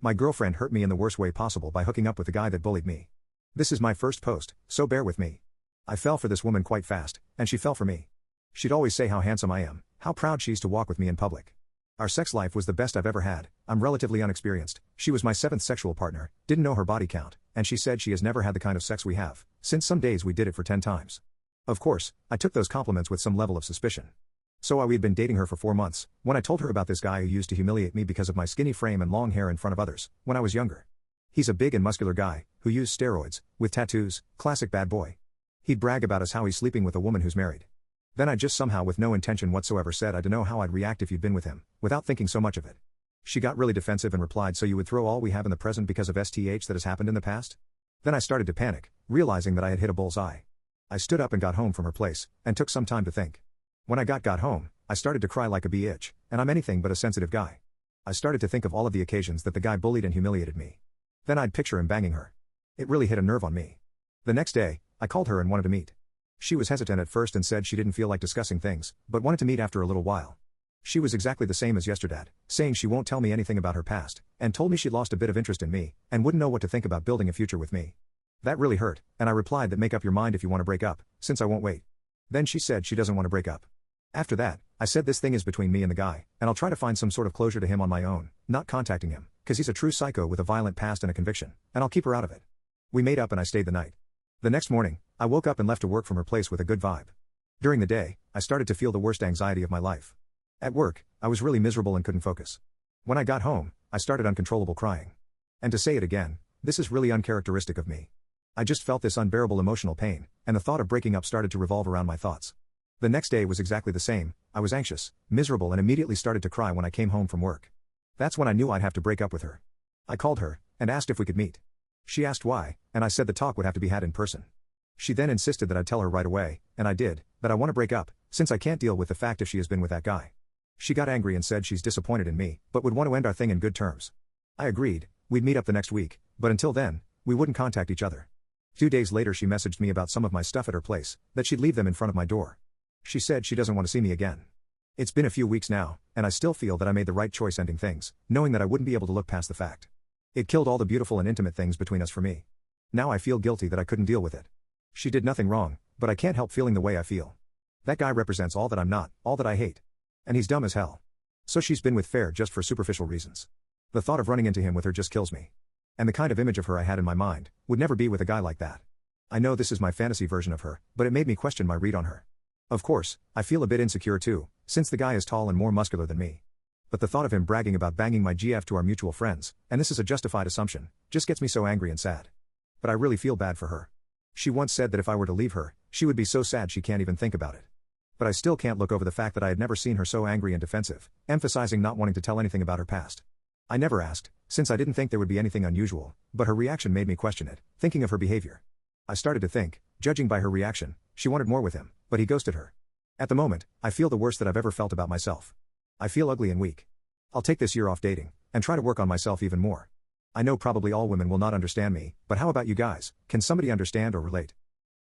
My girlfriend hurt me in the worst way possible by hooking up with the guy that bullied me. This is my first post, so bear with me. I fell for this woman quite fast, and she fell for me. She'd always say how handsome I am, how proud she used to walk with me in public. Our sex life was the best I've ever had. I'm relatively unexperienced. She was my 7th sexual partner, didn't know her body count, and she said she has never had the kind of sex we have, since some days we did it for 10 times. Of course, I took those compliments with some level of suspicion. So we'd been dating her for 4 months, when I told her about this guy who used to humiliate me because of my skinny frame and long hair in front of others, when I was younger. He's a big and muscular guy, who used steroids, with tattoos, classic bad boy. He'd brag about us how he's sleeping with a woman who's married. Then I just somehow with no intention whatsoever said I don't know how I'd react if you'd been with him, without thinking so much of it. She got really defensive and replied, so you would throw all we have in the present because of STH that has happened in the past? Then I started to panic, realizing that I had hit a bullseye. I stood up and got home from her place, and took some time to think. When I got home, I started to cry like a bitch, and I'm anything but a sensitive guy. I started to think of all of the occasions that the guy bullied and humiliated me. Then I'd picture him banging her. It really hit a nerve on me. The next day, I called her and wanted to meet. She was hesitant at first and said she didn't feel like discussing things, but wanted to meet after a little while. She was exactly the same as yesterday, saying she won't tell me anything about her past, and told me she'd lost a bit of interest in me, and wouldn't know what to think about building a future with me. That really hurt, and I replied that make up your mind if you want to break up, since I won't wait. Then she said she doesn't want to break up. After that, I said this thing is between me and the guy, and I'll try to find some sort of closure to him on my own, not contacting him, cause he's a true psycho with a violent past and a conviction, and I'll keep her out of it. We made up and I stayed the night. The next morning, I woke up and left to work from her place with a good vibe. During the day, I started to feel the worst anxiety of my life. At work, I was really miserable and couldn't focus. When I got home, I started uncontrollable crying. And to say it again, this is really uncharacteristic of me. I just felt this unbearable emotional pain, and the thought of breaking up started to revolve around my thoughts. The next day was exactly the same. I was anxious, miserable, and immediately started to cry when I came home from work. That's when I knew I'd have to break up with her. I called her, and asked if we could meet. She asked why, and I said the talk would have to be had in person. She then insisted that I'd tell her right away, and I did, that I want to break up, since I can't deal with the fact if she has been with that guy. She got angry and said she's disappointed in me, but would want to end our thing in good terms. I agreed, we'd meet up the next week, but until then, we wouldn't contact each other. 2 days later she messaged me about some of my stuff at her place, that she'd leave them in front of my door. She said she doesn't want to see me again. It's been a few weeks now, and I still feel that I made the right choice ending things, knowing that I wouldn't be able to look past the fact. It killed all the beautiful and intimate things between us for me. Now I feel guilty that I couldn't deal with it. She did nothing wrong, but I can't help feeling the way I feel. That guy represents all that I'm not, all that I hate. And he's dumb as hell. So she's been with Fair just for superficial reasons. The thought of running into him with her just kills me. And the kind of image of her I had in my mind would never be with a guy like that. I know this is my fantasy version of her, but it made me question my read on her. Of course, I feel a bit insecure too, since the guy is tall and more muscular than me. But the thought of him bragging about banging my GF to our mutual friends, and this is a justified assumption, just gets me so angry and sad. But I really feel bad for her. She once said that if I were to leave her, she would be so sad she can't even think about it. But I still can't look over the fact that I had never seen her so angry and defensive, emphasizing not wanting to tell anything about her past. I never asked, since I didn't think there would be anything unusual, but her reaction made me question it, thinking of her behavior. I started to think, judging by her reaction, she wanted more with him, but he ghosted her. At the moment, I feel the worst that I've ever felt about myself. I feel ugly and weak. I'll take this year off dating, and try to work on myself even more. I know probably all women will not understand me, but how about you guys? Can somebody understand or relate?